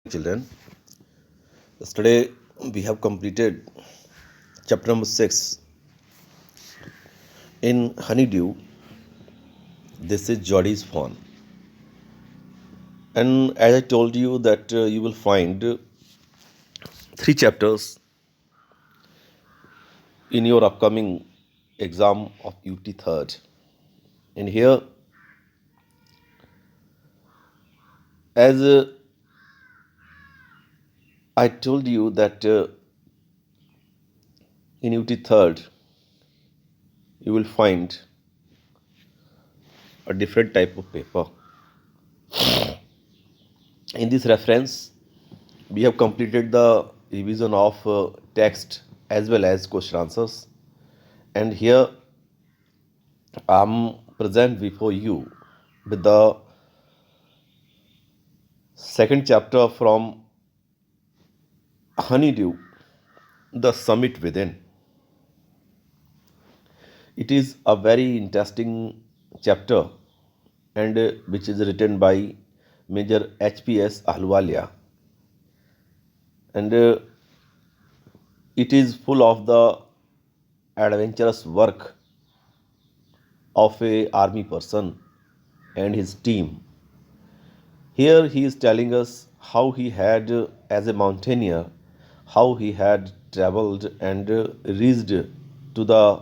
Children, yesterday we have completed chapter number 6 in Honeydew. This is Jodie's phone, and as I told you that you will find three chapters in your upcoming exam of UT third. And here, as I told you that in UT third you will find a different type of paper. In this reference, we have completed the revision of text as well as question answers, and here I'm present before you with the second chapter from Honeydew, The Summit Within. It is a very interesting chapter and which is written by Major HPS Ahluwalia, and it is full of the adventurous work of a army person and his team. Here he is telling us how he had, as a mountaineer, how he had traveled and reached to the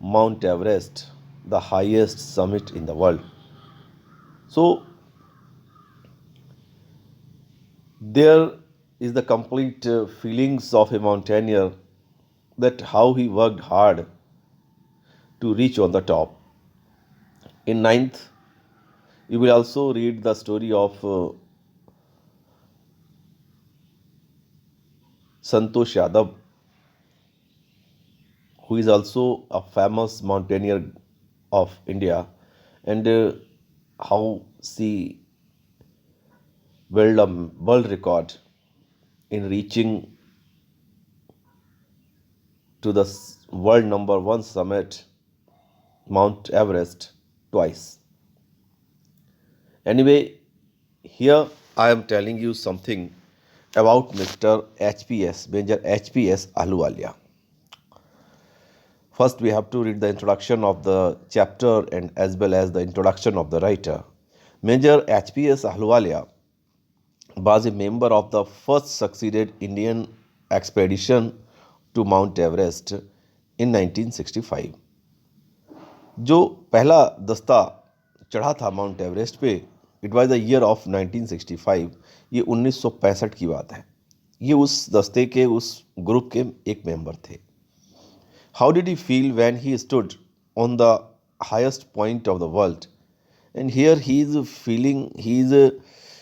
Mount Everest, the highest summit in the world. So there is the complete feelings of a mountaineer, that how he worked hard to reach on the top. In ninth, you will also read the story of Santosh Yadav, who is also a famous mountaineer of India, and how she built a world record in reaching to the world number one summit, Mount Everest, twice. Anyway, here I am telling you something about Mr. HPS, Major HPS Ahluwalia. First, we have to read the introduction of the chapter and as well as the introduction of the writer. Major HPS Ahluwalia was a member of the first succeeded Indian expedition to Mount Everest in 1965. जो पहला दस्ता चढ़ा था mount Everest पे, it was the year of 1965. ये 1965 की बात है. ये उस दस्ते के, उस ग्रुप के एक मेंबर थे. How did he feel when he stood on the highest point of the world? And here he is feeling, he is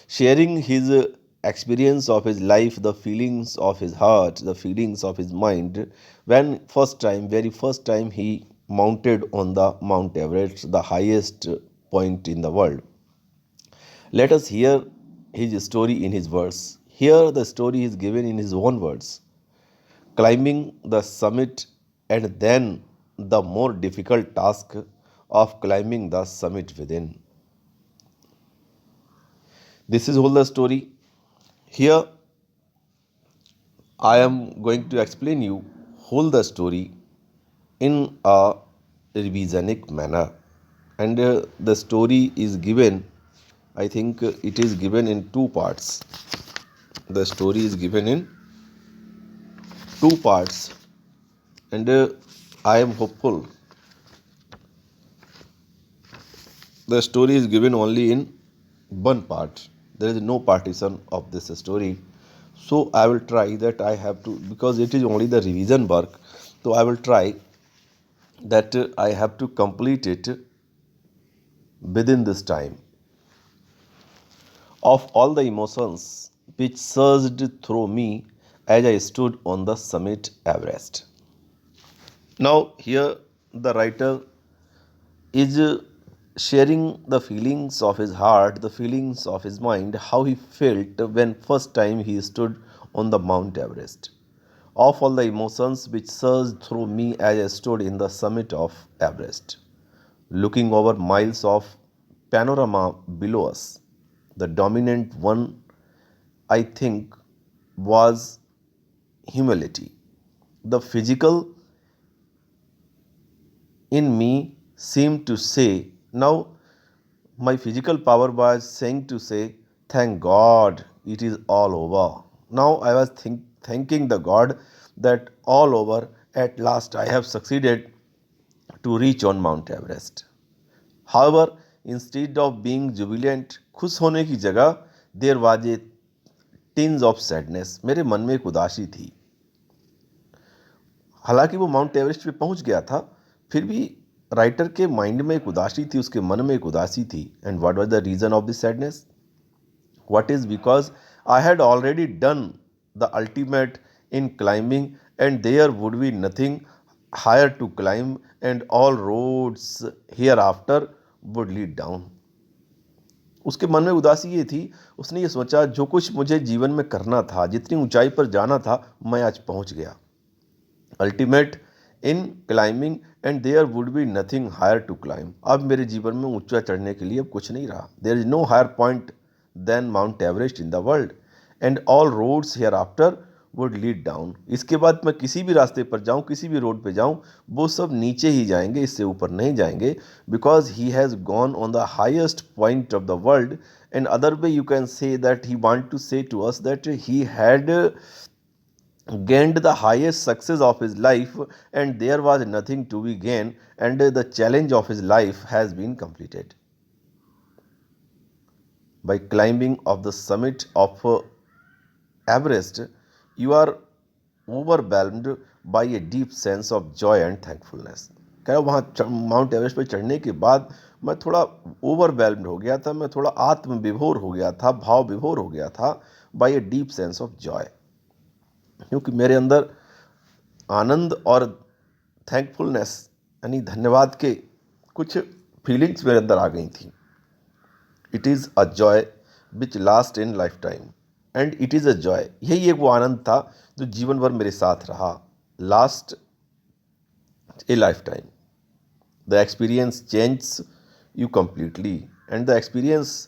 sharing his experience of his life, the feelings of his heart, the feelings of his mind, when very first time he mounted on the Mount Everest, the highest point in the world. Let us hear his story in his words. Here the story is given in his own words. Climbing the summit, and then the more difficult task of climbing the summit within. This is all the story. Here I am going to explain you whole the story in a revisionic manner, and the story is given, I think it is given in two parts. The story is given in two parts, and I am hopeful the story is given only in one part. There is no partition of this story. So I will try that I have to, because it is only the revision work, so I will try that I have to complete it within this time. Of all the emotions which surged through me as I stood on the summit Everest. Now here the writer is sharing the feelings of his heart, the feelings of his mind, how he felt when first time he stood on the Mount Everest. Of all the emotions which surged through me as I stood in the summit of Everest, looking over miles of panorama below us, the dominant one I think, was humility. The physical in me seemed to say, now my physical power was saying to say, thank God it is all over. Now I was thanking the God that all over, at last I have succeeded to reach on Mount Everest. However, instead of being jubilant, खुश होने की जगह, there was a tinge of sadness. मेरे मन में एक उदासी थी. हालांकि वो माउंट एवरेस्ट पे पहुंच गया था, फिर भी राइटर के माइंड में एक उदासी थी, उसके मन में एक उदासी थी. And what was the reason of this sadness? What is because I had already done the ultimate in climbing and there would be nothing higher to climb and all roads hereafter would lead down. उसके मन में उदासी ये थी, उसने ये सोचा जो कुछ मुझे जीवन में करना था, जितनी ऊंचाई पर जाना था, मैं आज पहुंच गया. Ultimate in climbing and there would be nothing higher to climb. अब मेरे जीवन में ऊंचा चढ़ने के लिए अब कुछ नहीं रहा. There is no higher point than Mount Everest in the world and all roads hereafter would lead down. इसके बाद मैं किसी भी रास्ते पर जाऊं, किसी भी रोड पे जाऊं, वो सब नीचे ही जाएंगे, इससे ऊपर नहीं जाएंगे. Because he has gone on the highest point of the world. And other way you can say that he want to say to us that he had gained the highest success of his life and there was nothing to be gained and the challenge of his life has been completed. By climbing of the summit of Everest, you are overwhelmed by a deep sense of joy and thankfulness. क्या वहाँ mount Everest पर चढ़ने के बाद मैं थोड़ा overwhelmed हो गया था, मैं थोड़ा आत्म विभोर हो गया था, भाव विभोर हो गया था, by a deep sense of joy. क्योंकि मेरे अंदर आनंद और थैंकफुलनेस यानी धन्यवाद के कुछ फीलिंग्स मेरे अंदर आ गई थी. It is a joy which last in life time and it is a joy. यही एक वो आनंद था जो जीवन भर मेरे साथ रहा. Last A life time. The experience change you completely and the experience,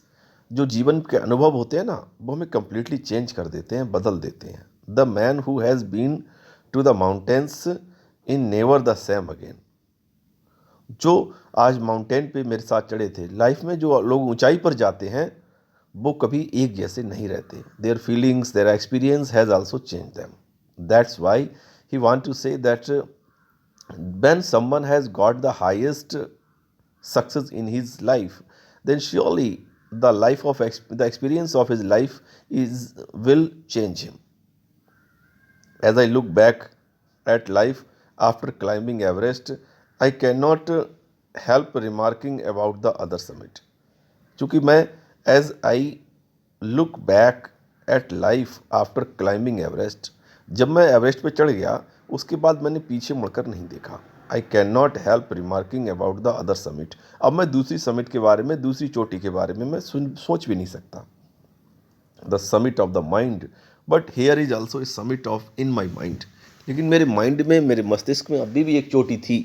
जो जीवन के अनुभव होते हैं ना, वो हमें कम्प्लीटली चेंज कर देते हैं, बदल देते हैं. The man who has been to the mountains in never the same again. जो आज माउंटेन पे मेरे साथ चढ़े थे, लाइफ में जो लोग ऊंचाई पर जाते हैं वो कभी एक जैसे नहीं रहते. Their feelings, their experience has also changed them. That's why he want to say that when someone has got the highest success in his life, then surely the life of the experience of his life will change him. As I look back at life after climbing Everest, I cannot help remarking about the other summit. चूँकि मैं as I look back at life after climbing Everest, जब मैं Everest पे चढ़ गया उसके बाद मैंने पीछे मुड़कर नहीं देखा. I cannot help remarking about the other summit. अब मैं दूसरी समिट के बारे में, दूसरी चोटी के बारे में मैं सोच भी नहीं सकता. The summit of the mind, but here is also a summit of in my mind. लेकिन मेरे माइंड में, मेरे मस्तिष्क में अभी भी एक चोटी थी.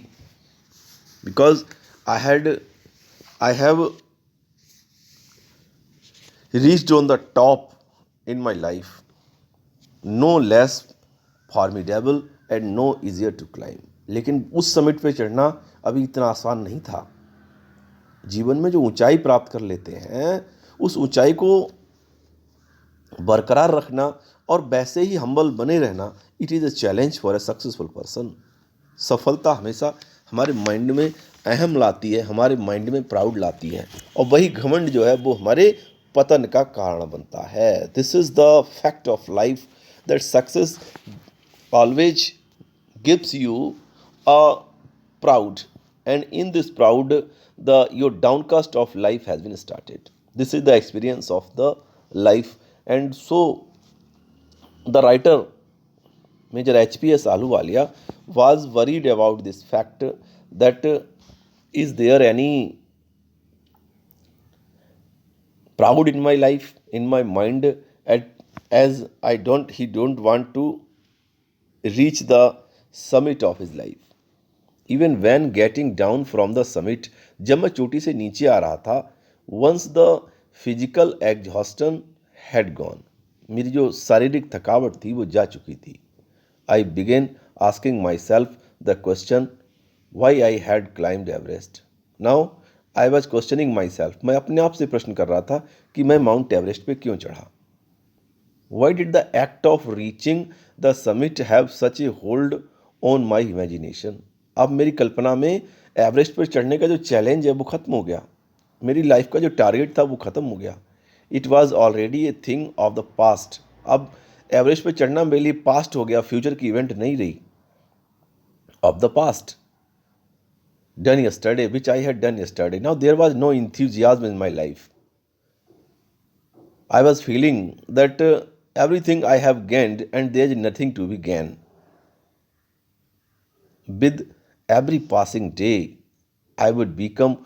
Because I have reached on the top in my life, no less formidable and no easier to climb. लेकिन उस समिट पे चढ़ना अभी इतना आसान नहीं था. जीवन में जो ऊंचाई प्राप्त कर लेते हैं, उस ऊंचाई को बरकरार रखना और वैसे ही हम्बल बने रहना, it is a challenge for a successful person. सफलता हमेशा हमारे माइंड में अहम लाती है, हमारे माइंड में प्राउड लाती है, और वही घमंड जो है वो हमारे पतन का कारण बनता है. This is the fact of life that success always gives you a proud and in this proud your downcast of life has been started. This is the experience of the life. And so the writer Major H.P.S. Ahluwalia was worried about this fact that is there any proud in my life, in my mind, as he don't want to reach the summit of his life. Even when getting down from the summit, जब मैं चोटी से नीचे आ रहा था, once the physical exhaustion had gone, मेरी जो शारीरिक थकावट थी वो जा चुकी थी। I began asking myself the question why I had climbed Everest. Now I was questioning myself, मैं अपने आप से प्रश्न कर रहा था कि मैं माउंट एवरेस्ट पे क्यों चढ़ा। Why did the act of reaching the summit have such A hold on my imagination. अब मेरी कल्पना में एवरेस्ट पर चढ़ने का जो चैलेंज है वो खत्म हो गया। मेरी लाइफ का जो टारगेट था वो खत्म हो गया। It was already a thing of the past. अब एवरेस्ट पे चढ़ना मेरे लिए पास्ट हो गया, फ्यूचर की इवेंट नहीं रही। Of the past done yesterday, which I had done yesterday. Now there was no enthusiasm in my life. I was feeling that everything I have gained and there is nothing to be gained. With every passing day, I would become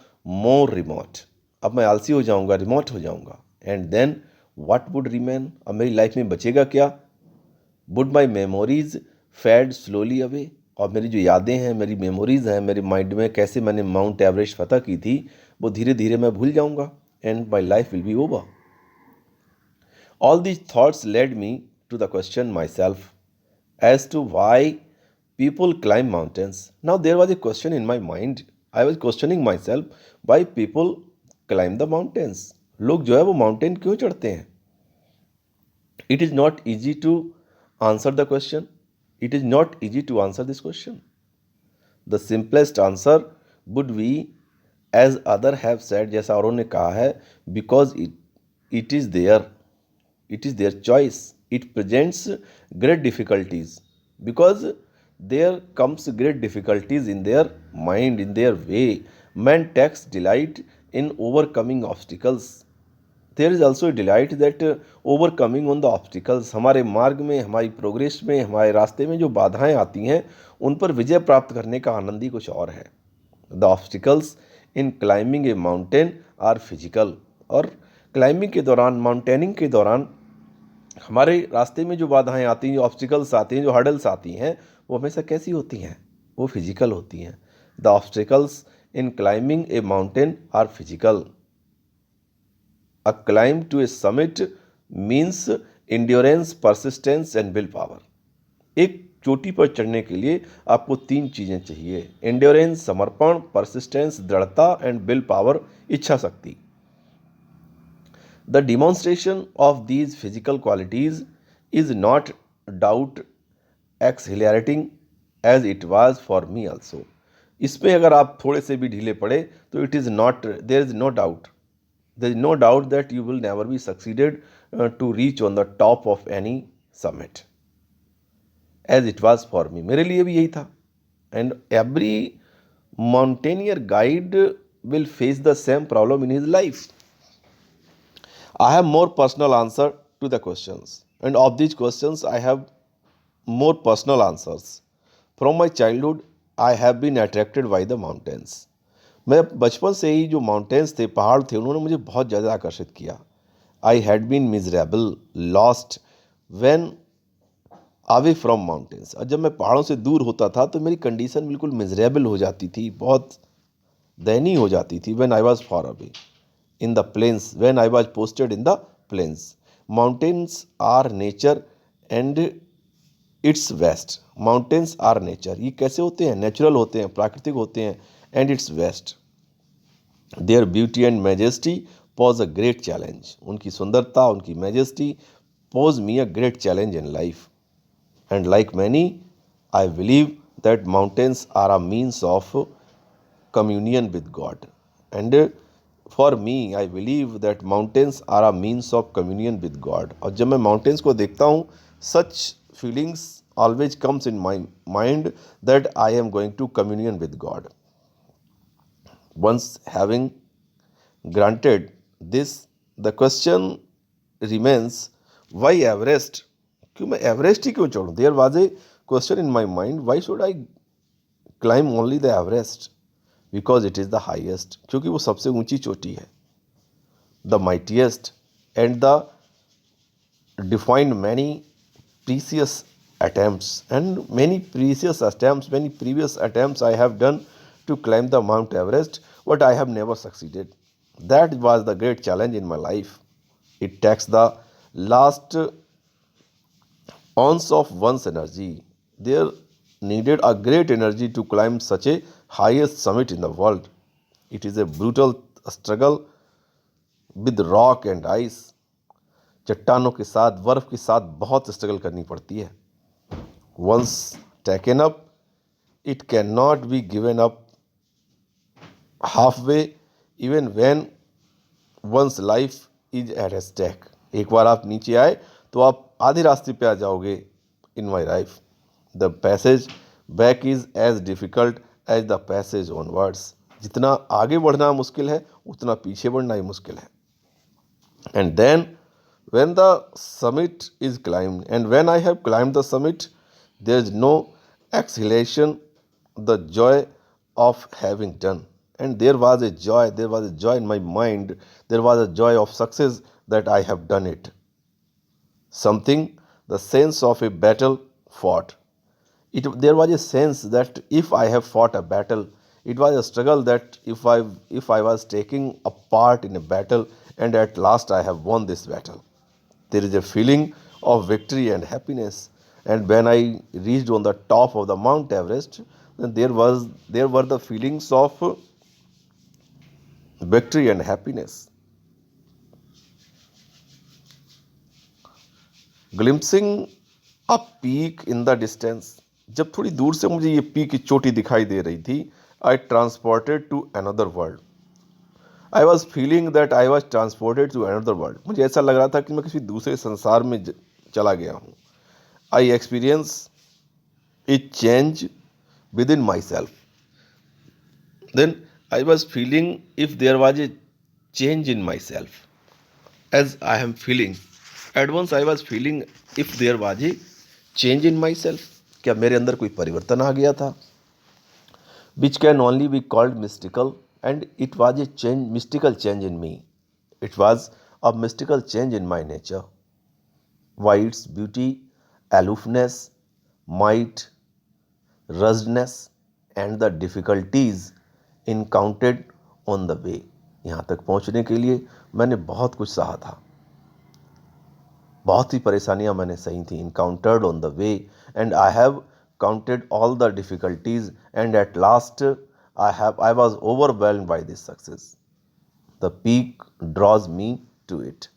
more remote. अब मैं आलसी हो जाऊंगा, remote हो जाऊंगा। And then what would remain, अब मेरी life में बचेगा क्या। Would my memories fade slowly away, और मेरी जो यादें हैं, मेरी मेमोरीज हैं, मेरे माइंड में कैसे मैंने माउंट एवरेस्ट फतह की थी, वो धीरे धीरे मैं भूल जाऊंगा। And my life will be over. All these thoughts led me to the question myself as to why people climb mountains. Now there was a question in my mind. I was questioning myself why people climb the mountains. लोग जो है वो mountain क्यों चढ़ते हैं। It is not easy to answer the question. It is not easy to answer this question. The simplest answer would be, as other have said, जैसा औरों ने कहा है, because it is there. It is their choice. It presents great difficulties because there comes great difficulties in their mind, in their way. Man takes delight in overcoming obstacles. There is also a delight that overcoming on the obstacles. हमारे मार्ग में, हमारी progress में, हमारे रास्ते में जो बाधाएं आती हैं उन पर विजय प्राप्त करने का आनंद ही कुछ और है। The obstacles in climbing a mountain are physical. और क्लाइंबिंग के दौरान, माउंटेनिंग के दौरान हमारे रास्ते में जो बाधाएं आती हैं, जो ऑब्स्टिकल्स आती हैं, जो हर्डल्स आती हैं, वो हमेशा कैसी होती हैं, वो फिजिकल होती हैं। The obstacles in climbing a mountain are physical. A climb to a summit means endurance, persistence and willpower. एक चोटी पर चढ़ने के लिए आपको 3 चीज़ें चाहिए: इंड्योरेंस, समर्पण; परसिस्टेंस, दृढ़ता; एंड विल पावर, इच्छा शक्ति। The demonstration of these physical qualities is not doubt exhilarating as it was for me also. इसमें अगर आप थोड़े से भी ढीले पड़े तो it is not, there is no doubt that you will never be succeeded to reach on the top of any summit as it was for me. मेरे लिए भी यही था। And every mountaineer guide will face the same problem in his life. I have more personal answer to the questions, and of these questions I have more personal answers. From my childhood I have been attracted by the mountains. मैं बचपन से ही जो mountains थे, पहाड़ थे, उन्होंने मुझे बहुत ज़्यादा आकर्षित किया। I had been miserable, lost when away from mountains. और जब मैं पहाड़ों से दूर होता था तो मेरी कंडीशन बिल्कुल मिजरेबल हो जाती थी, बहुत दयनीय हो जाती थी। When I was far away in the plains, when I was posted in the plains. Mountains are nature and its vast. Mountains are nature. ये कैसे होते हैं? नेचुरल होते हैं, प्राकृतिक होते हैं। And its vast. Their beauty and majesty pose a great challenge. उनकी सुंदरता, उनकी majesty pose me a great challenge in life. And like many, I believe that mountains are a means of communion with God. And for me, I believe that mountains are a means of communion with God. और जब मैं mountains को देखता हूँ, such feelings always comes in my mind that I am going to communion with God. Once having granted this, the question remains, why Everest? क्यों मैं Everest ही क्यों चढ़ूँ? There was a question in my mind, why should I climb only the Everest? Because it is the highest. क्योंकि वो सबसे ऊंची चोटी है। The mightiest, and the defined many precious attempts, and many previous attempts I have done to climb the Mount Everest, but I have never succeeded. That was the great challenge in my life. It takes the last ounce of one's energy. There needed a great energy to climb such a highest summit in the world. It is a brutal struggle with rock and ice. चट्टानों के साथ, बर्फ के साथ बहुत struggle करनी पड़ती है. Once taken up, it cannot be given up halfway, even when one's life is at stake. एक बार आप नीचे आए तो आप आधे रास्ते पे आ जाओगे. In my life, the passage back is as difficult as the passage onwards. जितना आगे बढ़ना मुश्किल है उतना पीछे बढ़ना ही मुश्किल है. And then when the summit is climbed, and when I have climbed the summit, there is no exhalation, the joy of having done. And there was a joy in my mind, there was a joy of success that I have done it. Something, the sense of a battle fought. There was a sense that if I have fought a battle, it was a struggle that if I was taking a part in a battle, and at last I have won this battle. There is a feeling of victory and happiness. And when I reached on the top of the Mount Everest, then there were the feelings of victory and happiness. Glimpsing a peak in the distance. जब थोड़ी दूर से मुझे ये peak की चोटी दिखाई दे रही थी, I transported to another world. I was feeling that I was transported to another world. मुझे ऐसा लग रहा था कि मैं किसी दूसरे संसार में चला गया हूँ. I experienced a change within myself. Then I was feeling if there was a change in myself. As I am feeling, at once I was feeling if there was a change in myself. क्या मेरे अंदर कोई परिवर्तन आ गया था? Which can only be called mystical, and it was a change, mystical change in me. It was a mystical change in my nature. Why its beauty, aloofness, might, ruggedness, and the difficulties encountered on the way. यहाँ तक पहुँचने के लिए मैंने बहुत कुछ सहा था, बहुत ही परेशानियां मैंने सही थी. Encountered on the way, and I have counted all the difficulties, and at last I was overwhelmed by this success. The peak draws me to it,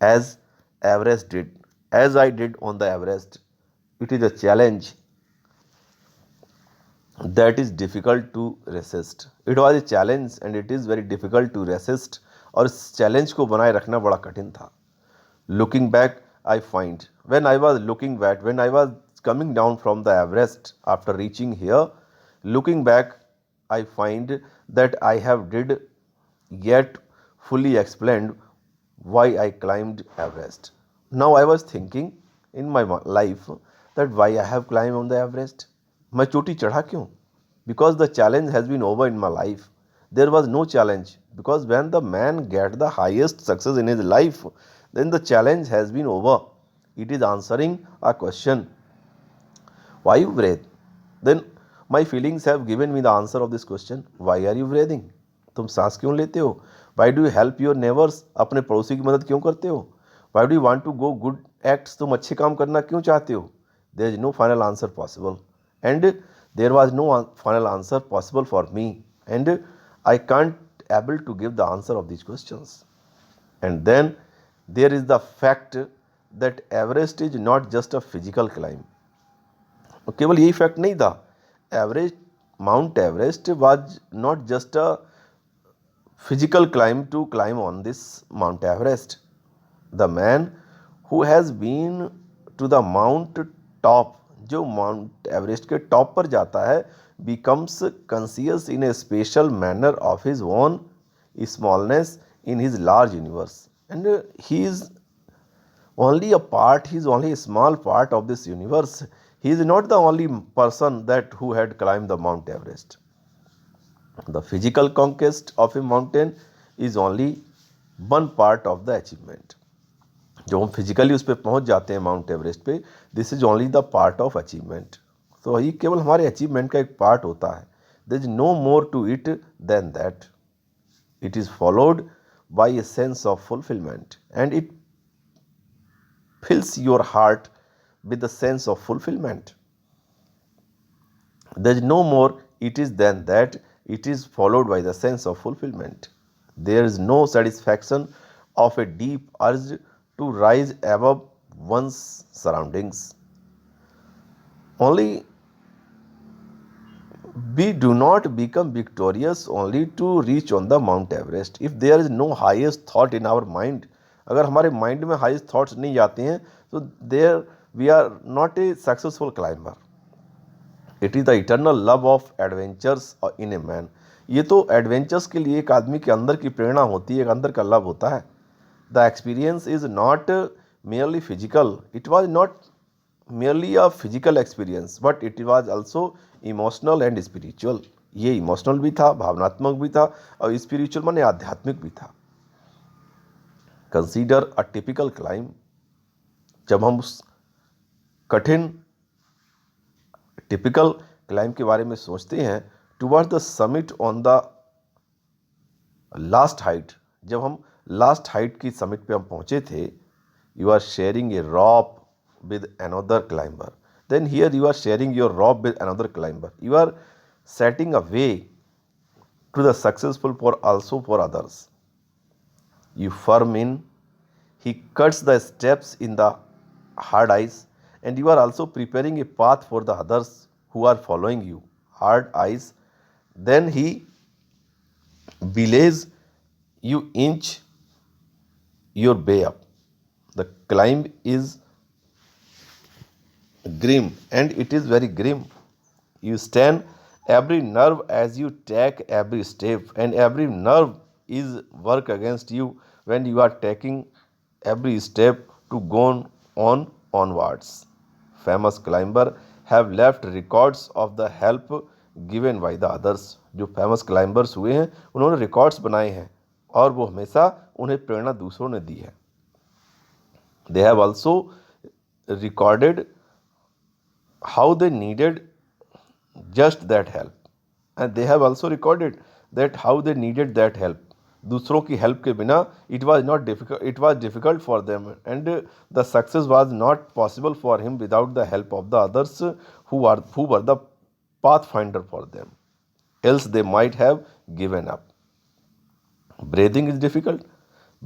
as Everest did, as I did on the Everest. It is a challenge that is difficult to resist. It was a challenge and it is very difficult to resist. और इस challenge को बनाए रखना बड़ा कठिन था. Looking back, I find when I was coming down from the Everest after reaching here, looking back, I find that I have did yet fully explained why I climbed Everest. Now I was thinking in my life that why I have climbed on the Everest. मैं चोटी चढ़ा क्यों? Because the challenge has been over in my life. There was no challenge, because when the man get the highest success in his life, then the challenge has been over. It is answering a question. Why you breathe? Then my feelings have given me the answer of this question. Why are you breathing? तुम सांस क्यों लेते हो? Why do you help your neighbors? अपने पड़ोसी की मदद क्यों करते हो? Why do you want to go good acts? तुम अच्छे काम करना क्यों चाहते हो? There is no final answer possible, and there was no final answer possible for me, and I can't able to give the answer of these questions. And then there is the fact that Everest is not just a physical climb. केवल यही fact नहीं था. Everest mount Everest was not just a physical climb to climb on this Mount Everest. The man who has been to the mount top, जो mount Everest के top पर जाता है, becomes conscious in a special manner of his own smallness in his large universe. And he is only a small part of this universe. He is not the only person that who had climbed the Mount Everest. The physical conquest of a mountain is only one part of the achievement. जो हम physically उस पर पहुंच जाते हैं mount Everest पे, this is only the part of achievement. तो ये केवल हमारे अचीवमेंट का एक पार्ट होता है. There is no more to it than that. It is followed by a sense of fulfilment, and it fills your heart with the sense of fulfillment. There is no more it is than that it is followed by the sense of fulfillment. There is no satisfaction of a deep urge to rise above one's surroundings. Only we do not become victorious only to reach on the Mount Everest. If there is no highest thought in our mind, अगर हमारे mind में highest thoughts नहीं आते हैं तो there we are not a successful climber. It is the eternal love of adventures in a man. ये तो adventures के लिए एक आदमी के अंदर की प्रेरणा होती है, एक अंदर का लव होता है. The experience is not merely physical. It was not merely a physical experience, but it was also emotional and spiritual. ये इमोशनल भी था, भावनात्मक भी था और स्पिरिचुअल माने आध्यात्मिक भी था. Consider a typical climb. जब हम उस कठिन टिपिकल क्लाइम के बारे में सोचते हैं, toward the summit on the last height, जब हम लास्ट हाइट की समिट पे हम पहुंचे थे, you are sharing a rope with another climber. Then here you are sharing your rope with another climber. You are setting a way to the successful for also for others. You firm in, he cuts the steps in the hard ice, and you are also preparing a path for the others who are following you. Hard ice. Then he belays you inch your way up. The climb is grim, and it is very grim. You stand every nerve as you take every step, and every nerve is work against you when you are taking every step to go on onwards. Famous climber have left records of the help given by the others. जो famous climbers हुए हैं उन्होंने records बनाए हैं और वो हमेशा उन्हें प्रेरणा दूसरों ने दी है. They have also recorded how they needed just that help, and they have also recorded that how they needed that help. दूसरों की हेल्प के बिना it was not difficult. It was difficult for them, and the success was not possible for him without the help of the others who were the pathfinder for them. Else they might have given up. Breathing is difficult.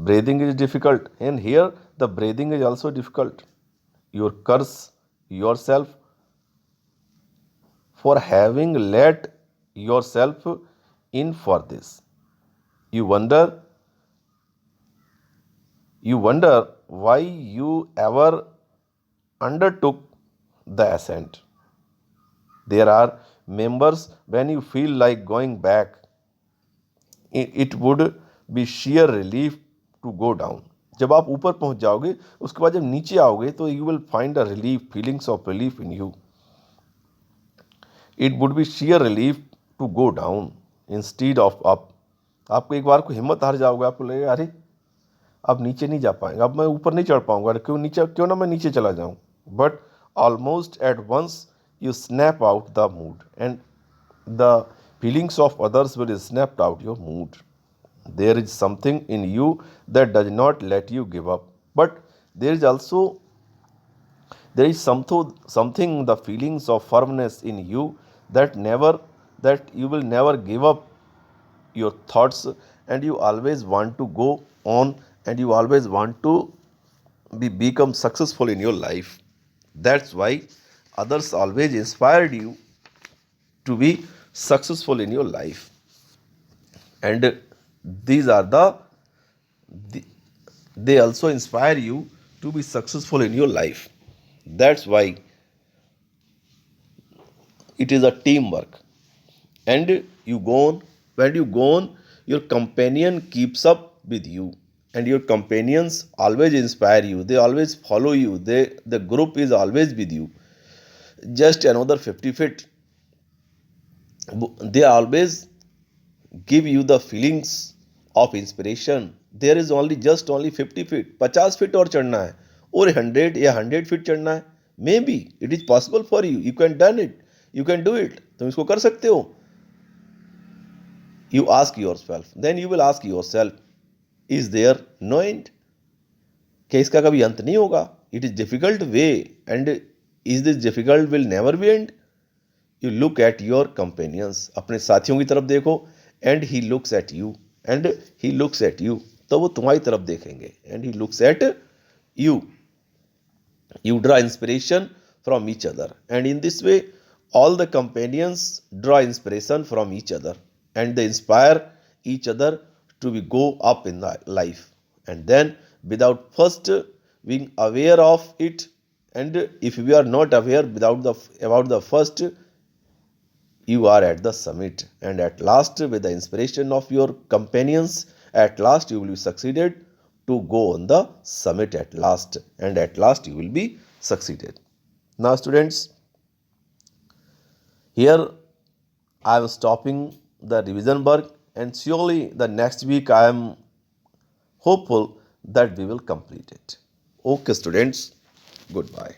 Breathing is difficult, and here the breathing is also difficult. You curse yourself for having let yourself in for this. You wonder why you ever undertook the ascent. There are members when you feel like going back, it would be sheer relief to go down. जब आप ऊपर पहुंच जाओगे उसके बाद जब नीचे आओगे तो you will find a relief, feelings of relief in you. It would be sheer relief to go down instead of up. आपको एक बार को हिम्मत हार जाओगे, आपको लगेगा अरे अब नीचे नहीं जा पाएंगे, अब मैं ऊपर नहीं चढ़ पाऊंगा, क्यों ना मैं नीचे चला जाऊं. But almost at once you snap out the mood, and the feelings of others will snap out your mood. There is something in you that does not let you give up, but there is something, the feelings of firmness in you that you will never give up your thoughts, and you always want to go on, and you always want to become successful in your life. That's why others always inspired you to be successful in your life, and these are they also inspire you to be successful in your life. That's why it is a teamwork, and you go on. When you go on, your companion keeps up with you, and your companions always inspire you, they always follow you, the group is always with you. Just another 50 feet, they always give you the feelings of inspiration. There is only 50 feet, 50 feet और चढ़ना है, और 100 या 100 feet चढ़ना है. Maybe it is possible for you. You can done it. You can do it. तुम इसको कर सकते हो. You ask yourself. Then you will ask yourself, is there no end? क्या इसका कभी अंत नहीं होगा? it is difficult way, and is this difficult will never be end. You look at your companions, अपने साथियों की तरफ देखो, and he looks at you, and he looks at you, तो वो तुम्हारी तरफ देखेंगे, and he looks at you. You draw inspiration from each other, and in this way all the companions draw inspiration from each other, and they inspire each other to be go up in the life. And then without first being aware of it, and if we are not aware without the about the first, you are at the summit, and at last with the inspiration of your companions, at last you will be succeeded to go on the summit at last, and at last you will be succeeded. Now students, here I am stopping the revision work, and surely the next week I am hopeful that we will complete it. Okay students, goodbye.